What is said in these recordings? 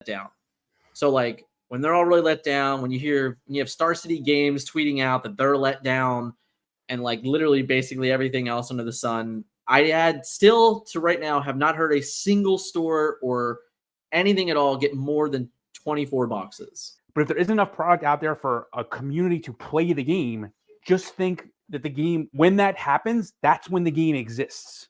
down. So like when they're all really let down, when you have Star City Games tweeting out that they're let down and like literally basically everything else under the sun, I had still to right now have not heard a single store or anything at all get more than 24 boxes. But if there isn't enough product out there for a community to play the game, just think that the game, when that happens, that's when the game exists.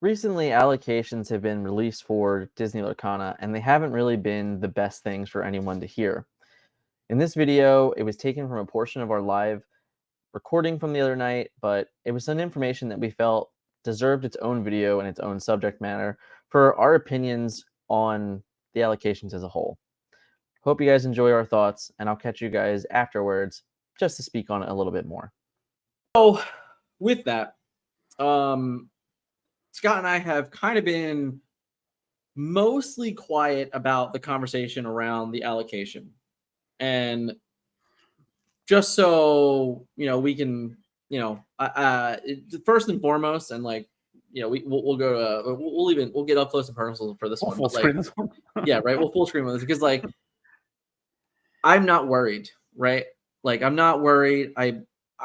Recently, allocations have been released for Disney Lorcana, and they haven't really been the best things for anyone to hear. In this video, it was taken from a portion of our live recording from the other night, but it was some information that we felt deserved its own video and its own subject matter for our opinions on the allocations as a whole. Hope you guys enjoy our thoughts, and I'll catch you guys afterwards just to speak on it a little bit more. So with that, Scott and I have kind of been mostly quiet about the conversation around the allocation. And just so, we can, first and foremost, and like, we'll go to, we'll get up close and personal for this one. Full screen this one. Yeah, right. We'll full screen with this because like, I'm not worried, right? Like, I'm not worried.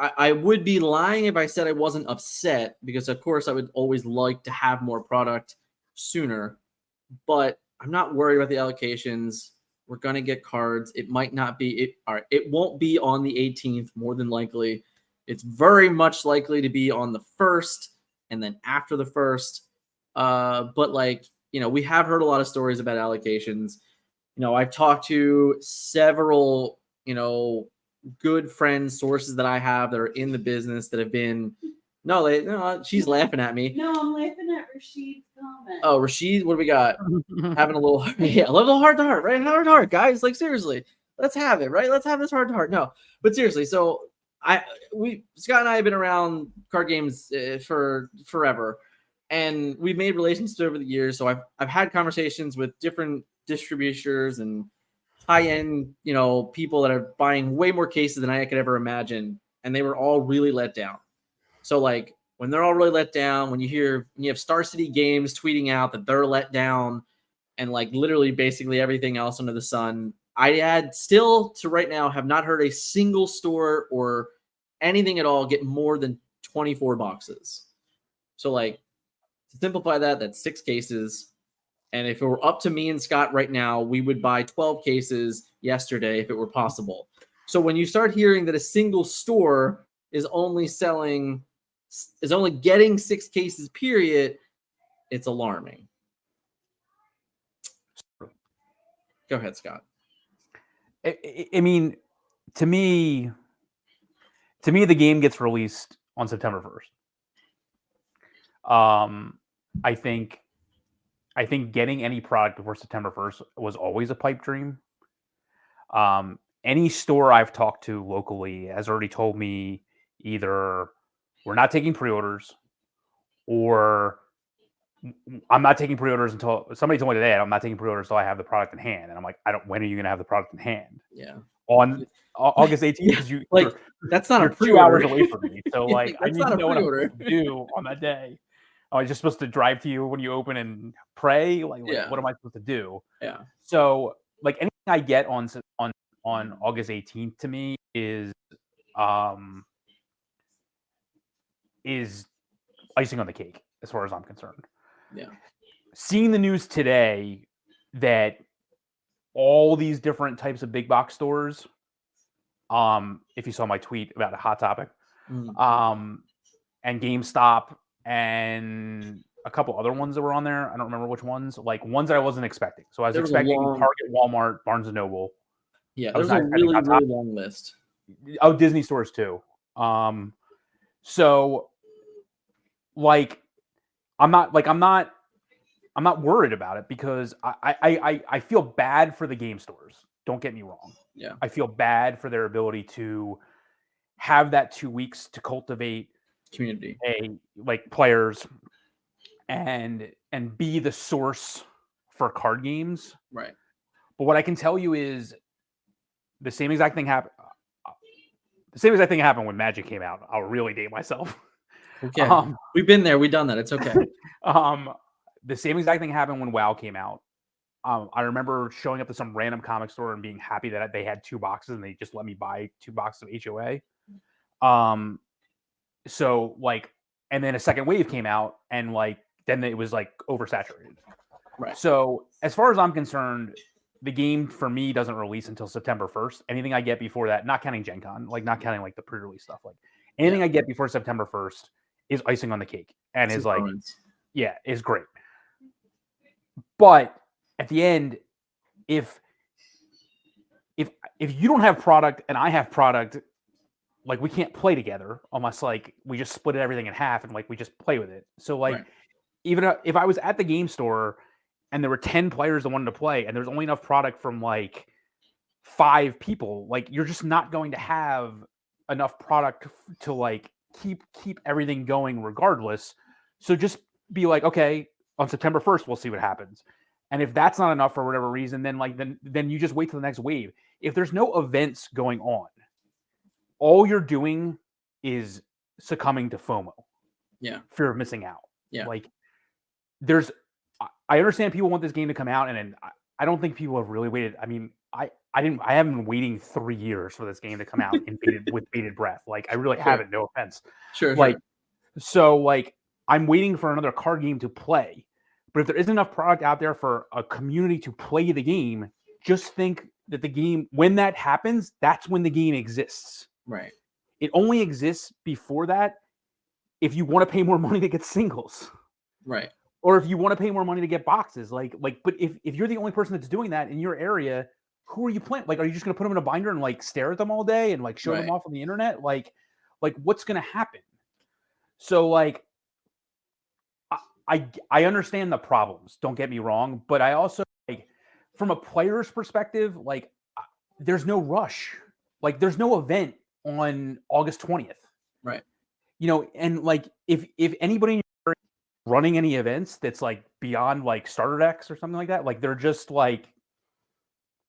I would be lying if I said I wasn't upset because, of course, I would always like to have more product sooner. But I'm not worried about the allocations. We're going to get cards. It might not be – it won't be on the 18th, more than likely. It's very much likely to be on the 1st and then after the 1st. But, like, we have heard a lot of stories about allocations. I've talked to several, good friends, sources that I have that are in the business that have been no, she's laughing at me. No, I'm laughing at Rashid's comment. Oh, Rashid, what do we got? Having a little heart to heart, right? Heart to heart, guys. Like, seriously, let's have it, right? Let's have this heart to heart. No, but seriously, so Scott and I have been around card games for forever, and we've made relationships over the years. So I've had conversations with different distributors and high-end, people that are buying way more cases than I could ever imagine, and they were all really let down. So, like, when they're all really let down, when you have Star City Games tweeting out that they're let down and, like, literally basically everything else under the sun, I had still to right now have not heard a single store or anything at all get more than 24 boxes. So, like, to simplify that, that's 6 cases. And if it were up to me and Scott right now, we would buy 12 cases yesterday if it were possible. So when you start hearing that a single store is only getting 6 cases, period, it's alarming. Go ahead, Scott. I mean, to me, the game gets released on September 1st. I think getting any product before September 1st was always a pipe dream. Any store I've talked to locally has already told me either we're not taking pre-orders or I'm not taking pre-orders until somebody told me today I'm not taking pre-orders until I have the product in hand. And I'm like, when are you going to have the product in hand? Yeah. On August 18th, because that's not you're a pre-order. 2 hours away from me. So like, I need to know what I'm pre-order. supposed to do on that day. Am I just supposed to drive to you when you open and pray? Like yeah. What am I supposed to do? Yeah. So like anything I get on August 18th to me is icing on the cake as far as I'm concerned. Yeah. Seeing the news today that all these different types of big box stores, if you saw my tweet about a Hot Topic, and GameStop and a couple other ones that were on there. I don't remember which ones. Like ones that I wasn't expecting. So I was expecting Target, Walmart, Barnes and Noble. Yeah, there's a really long list. Oh, Disney stores too. So like I'm not worried about it because I feel bad for the game stores. Don't get me wrong. Yeah. I feel bad for their ability to have that 2 weeks to cultivate community, players and be the source for card games. Right. But what I can tell you is the same exact thing happened. The same exact thing happened when Magic came out. I'll really date myself. Okay. We've been there. We've done that. It's okay. The same exact thing happened when WoW came out. I remember showing up to some random comic store and being happy that they had 2 boxes and they just let me buy 2 boxes of HOA. So like, and then a second wave came out, and like then it was like oversaturated. Right. So as far as I'm concerned, the game for me doesn't release until September 1st. Anything I get before that, not counting Gen Con, like not counting like the pre-release stuff, like anything I get before September 1st is icing on the cake and is like, yeah, is great. But at the end, if you don't have product and I have product, like we can't play together unless like we just split everything in half and like we just play with it. So like even if I was at the game store and there were 10 players that wanted to play and there's only enough product from like 5 people, like you're just not going to have enough product to like keep everything going regardless. So just be like, okay, on September 1st, we'll see what happens. And if that's not enough for whatever reason, then like then you just wait till the next wave. If there's no events going on, all you're doing is succumbing to FOMO. Yeah. Fear of missing out. Yeah. Like I understand people want this game to come out, and I don't think people have really waited. I mean, I haven't been waiting 3 years for this game to come out with bated breath. Like I really haven't, no offense. Sure. So like I'm waiting for another card game to play. But if there isn't enough product out there for a community to play the game, just think that the game, when that happens, that's when the game exists. Right. It only exists before that if you want to pay more money to get singles. Right. Or if you want to pay more money to get boxes. But if you're the only person that's doing that in your area, who are you playing? Like, are you just going to put them in a binder and like stare at them all day and like show them off on the internet? Like what's going to happen? So like, I understand the problems, don't get me wrong, but I also like from a player's perspective, like there's no rush. Like there's no event on August 20th. Right. You know, and like if anybody running any events that's like beyond like starter decks or something like that, like they're just like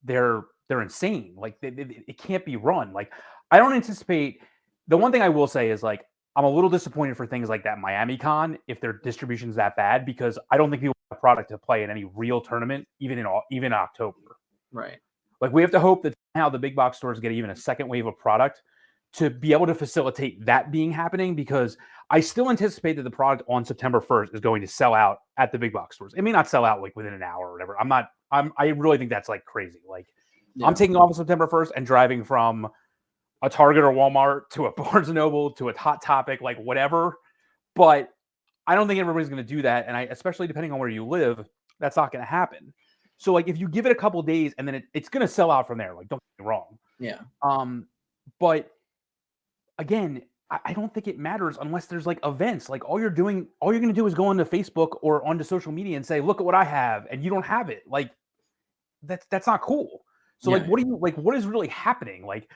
they're insane. Like it can't be run. Like I don't anticipate. The one thing I will say is like I'm a little disappointed for things like that Miami Con if their distribution's that bad, because I don't think people have product to play in any real tournament, even in October. Right. Like we have to hope that now the big box stores get even a second wave of product to be able to facilitate that being happening, because I still anticipate that the product on September 1st is going to sell out at the big box stores. It may not sell out like within an hour or whatever. I really think that's like crazy. Like I'm taking off on September 1st and driving from a Target or Walmart to a Barnes & Noble to a Hot Topic, like whatever. But I don't think everybody's going to do that. And especially depending on where you live, that's not going to happen. So like if you give it a couple days and then it's going to sell out from there, like don't get me wrong. Yeah. But again, I don't think it matters unless there's like events. Like all you're going to do is go onto Facebook or onto social media and say, look at what I have, and you don't have it. Like that's not cool. So like, what is really happening? Like,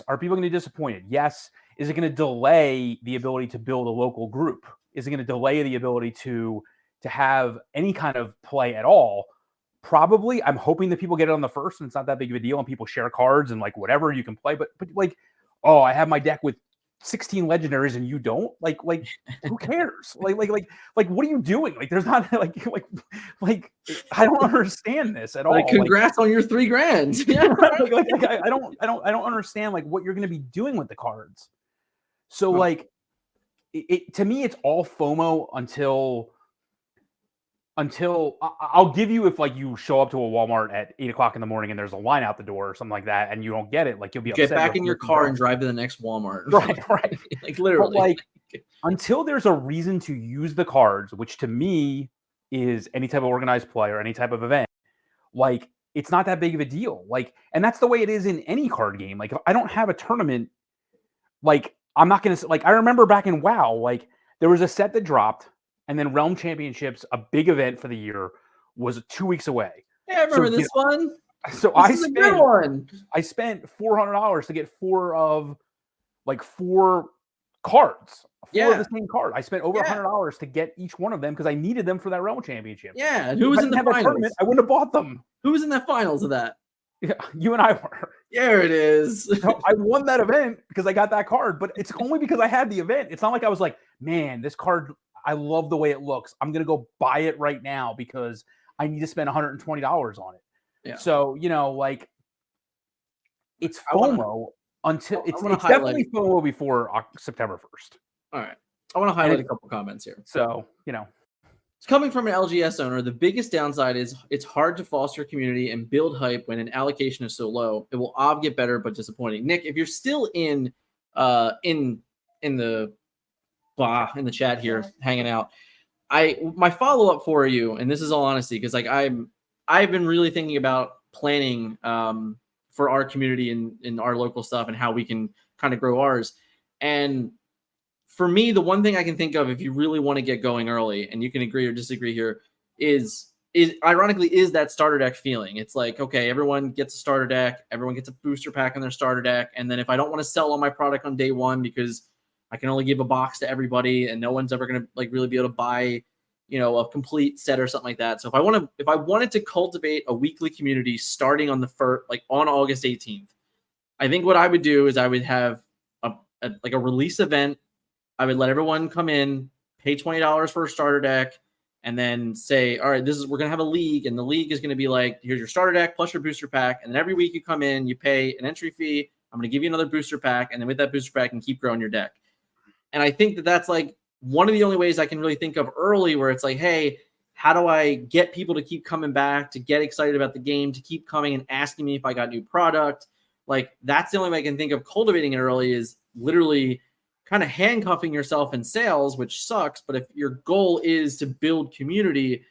are people going to be disappointed? Yes. Is it going to delay the ability to build a local group? Is it going to delay the ability to have any kind of play at all? Probably. I'm hoping that people get it on the first and it's not that big of a deal and people share cards and like whatever you can play. But like, oh, I have my deck with 16 legendaries and you don't? Like who cares? Like what are you doing? Like there's not like I don't understand this at all. Like congrats on your $3,000. Yeah. I don't understand like what you're going to be doing with the cards. So like it to me it's all FOMO until I'll give you if like you show up to a Walmart at 8:00 in the morning and there's a line out the door or something like that and you don't get it, like you'll be upset. Get back in your car and drive to the next Walmart. Right. Like literally. But, like until there's a reason to use the cards, which to me is any type of organized play or any type of event, like it's not that big of a deal. Like, and that's the way it is in any card game. Like if I don't have a tournament, like I'm not gonna like I remember back in WoW, like there was a set that dropped. And then Realm Championships, a big event for the year, was 2 weeks away. Yeah, I remember this one. So I spent $400 to get four cards. Four of the same card. I spent over $100 to get each one of them because I needed them for that Realm Championship. Yeah, and who was in the finals? I wouldn't have bought them. Who was in the finals of that? Yeah, you and I were. There it is. So I won that event because I got that card, but it's only because I had the event. It's not like I was like, man, this card, I love the way it looks. I'm going to go buy it right now because I need to spend $120 on it. Yeah. So, you know, like it's FOMO until it's definitely FOMO before September 1st. All right. I want to highlight a couple comments here. So, you know, it's coming from an LGS owner. The biggest downside is it's hard to foster community and build hype when an allocation is so low. It will get better, but disappointing. Nick, if you're still in the chat here hanging out, my follow-up for you, and this is all honesty, because like I've been really thinking about planning for our community and in our local stuff and how we can kind of grow ours. And for me, the one thing I can think of, if you really want to get going early, and you can agree or disagree here, is ironically that starter deck feeling. It's like, okay, everyone gets a starter deck, everyone gets a booster pack in their starter deck, and then if I don't want to sell all my product on day one because I can only give a box to everybody and no one's ever going to like really be able to buy, you know, a complete set or something like that. So if I wanted to cultivate a weekly community starting on the first, like on August 18th, I think what I would do is I would have a release event. I would let everyone come in, pay $20 for a starter deck, and then say, all right, we're going to have a league, and the league is going to be like, here's your starter deck plus your booster pack. And then every week you come in, you pay an entry fee. I'm going to give you another booster pack. And then with that booster pack, you can keep growing your deck. And I think that's like one of the only ways I can really think of early where it's like, hey, how do I get people to keep coming back, to get excited about the game, to keep coming and asking me if I got new product? Like, that's the only way I can think of cultivating it early, is literally kind of handcuffing yourself in sales, which sucks. But if your goal is to build community,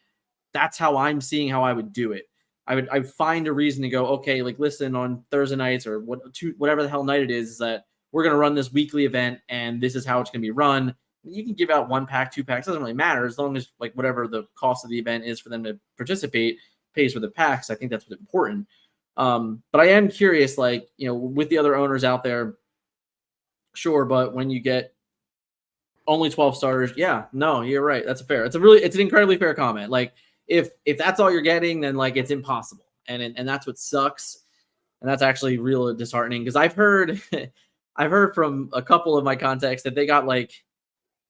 that's how I'm seeing how I would do it. I'd find a reason to go, okay, like, listen, on Thursday nights or whatever the hell night it is that we're going to run this weekly event, and this is how it's going to be run. You can give out 1 pack, 2 packs. It doesn't really matter, as long as like whatever the cost of the event is for them to participate pays for the packs. I think that's what's important. But I am curious, like, you know, with the other owners out there, sure, but when you get only 12 starters, yeah, no, you're right. It's an incredibly fair comment. Like, if that's all you're getting, then like it's impossible, and that's what sucks, and that's actually real disheartening, because I've heard from a couple of my contacts that they got like,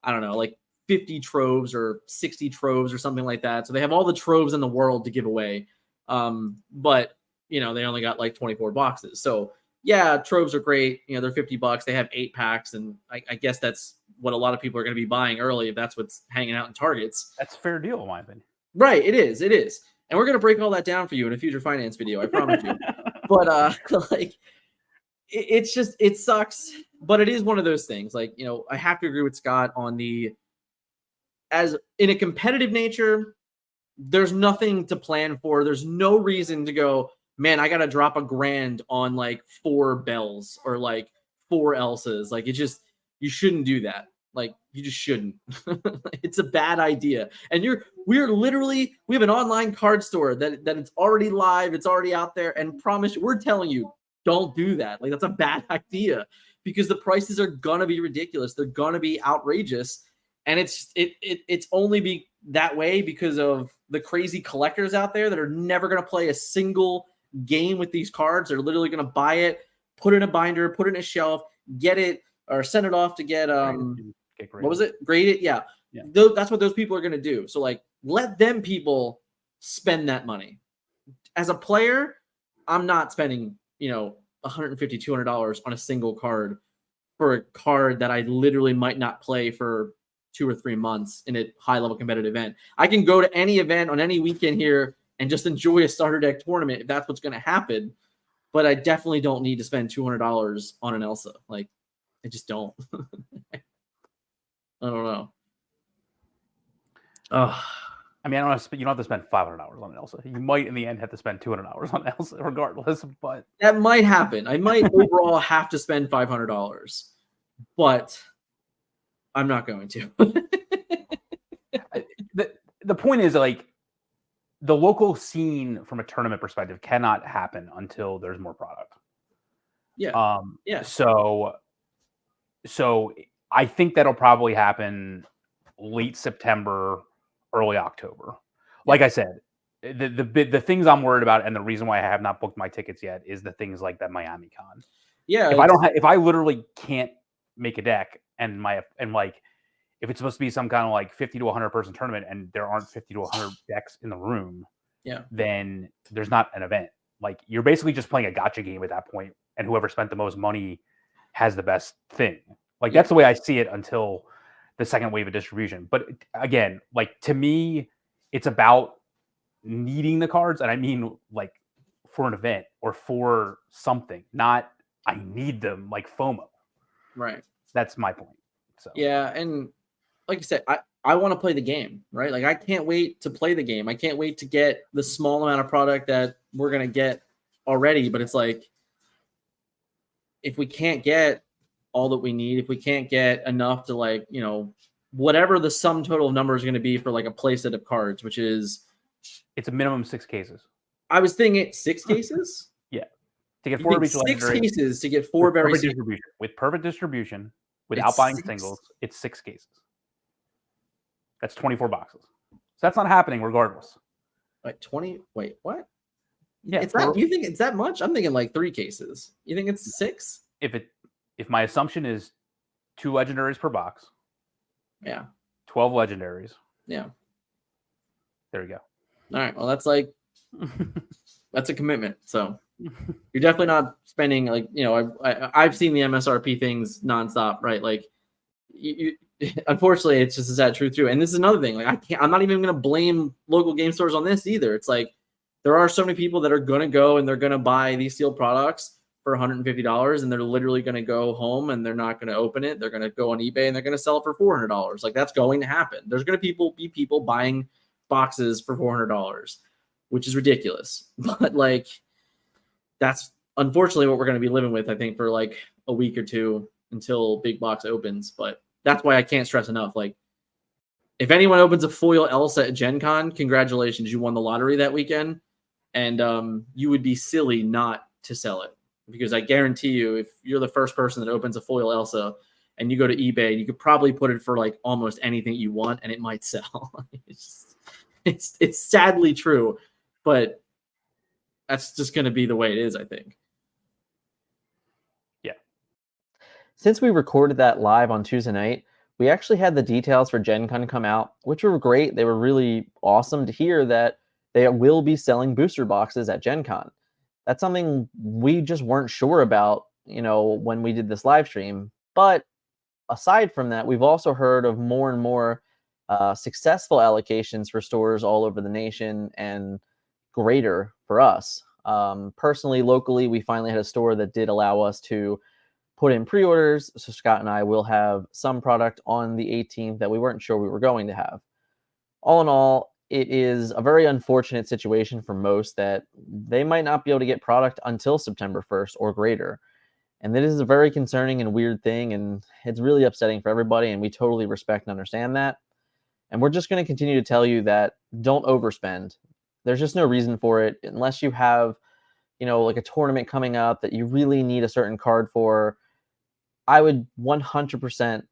I don't know, like 50 troves or 60 troves or something like that. So they have all the troves in the world to give away, but you know, they only got like 24 boxes. So yeah, troves are great. You know, they're $50. They have 8 packs, and I guess that's what a lot of people are going to be buying early if that's what's hanging out in Targets. That's a fair deal, in my opinion. Right, it is. And we're going to break all that down for you in a future finance video, I promise you. But like, it sucks, but it is one of those things. Like, you know, I have to agree with Scott on as in a competitive nature, there's nothing to plan for. There's no reason to go, man, I got to drop $1,000 on like 4 bells or like 4 Elsas. Like, you shouldn't do that. Like, you just shouldn't. It's a bad idea. And we have an online card store that it's already live. It's already out there, and we're telling you, don't do that. Like, that's a bad idea, because the prices are going to be ridiculous. They're going to be outrageous. And it's only be that way because of the crazy collectors out there that are never going to play a single game with these cards. They're literally going to buy it, put it in a binder, put it in a shelf, get it, or send it off to get what was it? Grade it. Yeah. That's what those people are going to do. So like, let them people spend that money. As a player, I'm not spending, you know, $150, $200 on a single card for a card that I literally might not play for 2 or 3 months in a high level competitive event. I can go to any event on any weekend here and just enjoy a starter deck tournament if that's what's going to happen. But I definitely don't need to spend $200 on an Elsa. Like, I just don't. I don't know. I mean, you don't have to spend $500 on an Elsa. You might in the end have to spend $200 on Elsa regardless, but that might happen. I might overall have to spend $500, but I'm not going to. The point is, like, the local scene from a tournament perspective cannot happen until there's more product. Yeah. So I think that'll probably happen late September, early October. Like I said, the things I'm worried about, and the reason why I have not booked my tickets yet, is the things like that Miami Con. Yeah. If I literally can't make a deck, and if it's supposed to be some kind of like 50 to 100 person tournament, and there aren't 50 to 100 decks in the room, then there's not an event. Like, you're basically just playing a gotcha game at that point, and whoever spent the most money has the best thing. Like, that's the way I see it until the second wave of distribution. But again, like, to me, it's about needing the cards, and I mean, like, for an event or for something, not I need them like FOMO. Right. That's my point. So yeah, and like I said, I want to play the game, right? Like, I can't wait to play the game. I can't wait to get the small amount of product that we're gonna get already. But it's like, if we can't get all that we need, if we can't get enough to, like, you know, whatever the sum total number is going to be for like a play set of cards, which is, it's a minimum 6 cases. I was thinking 6 cases. Yeah, to get 4 of each 6 legendary, cases to get 4 very distribution. With perfect distribution, without buying singles, it's 6 cases. That's 24 boxes. So that's not happening regardless. Like 20. Wait, what? Yeah, it's not. You think it's that much? I'm thinking like 3 cases. You think it's 6? If my assumption is 2 legendaries per box, yeah, 12 legendaries. Yeah, there you go. All right. Well, that's like that's a commitment. So you're definitely not spending, like, you know, I've seen the MSRP things nonstop, right? Like, you unfortunately, it's just a sad truth too. And this is another thing. Like, I'm not even going to blame local game stores on this either. It's like, there are so many people that are going to go and they're going to buy these sealed products for $150, and they're literally going to go home and they're not going to open it. They're going to go on eBay and they're going to sell it for $400. Like, that's going to happen. There's going to be people buying boxes for $400, which is ridiculous. But like, that's unfortunately what we're going to be living with, I think, for like a week or two until big box opens. But that's why I can't stress enough. Like, if anyone opens a foil Elsa at Gen Con, congratulations, you won the lottery that weekend. And you would be silly not to sell it, because I guarantee you, if you're the first person that opens a foil Elsa and you go to eBay, you could probably put it for like almost anything you want and it might sell. It's sadly true, but that's just going to be the way it is, I think. Yeah. Since we recorded that live on Tuesday night, we actually had the details for Gen Con come out, which were great. They were really awesome to hear that they will be selling booster boxes at Gen Con. That's something we just weren't sure about, you know, when we did this live stream. But aside from that, we've also heard of more and more successful allocations for stores all over the nation and greater for us. Personally, locally, we finally had a store that did allow us to put in pre-orders. So Scott and I will have some product on the 18th that we weren't sure we were going to have. All in all, it is a very unfortunate situation for most that they might not be able to get product until September 1st or greater. And that is a very concerning and weird thing, and it's really upsetting for everybody, and we totally respect and understand that. And we're just going to continue to tell you that don't overspend. There's just no reason for it unless you have, you know, like a tournament coming up that you really need a certain card for. I would 100%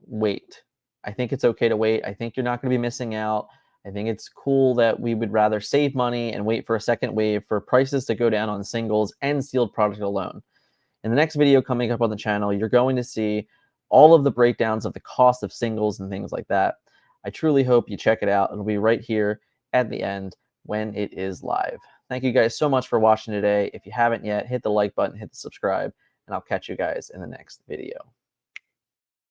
wait. I think it's okay to wait. I think you're not going to be missing out. I think it's cool that we would rather save money and wait for a second wave for prices to go down on singles and sealed product alone. In the next video coming up on the channel, you're going to see all of the breakdowns of the cost of singles and things like that. I truly hope you check it out. It'll be right here at the end when it is live. Thank you guys so much for watching today. If you haven't yet, hit the like button, hit the subscribe, and I'll catch you guys in the next video.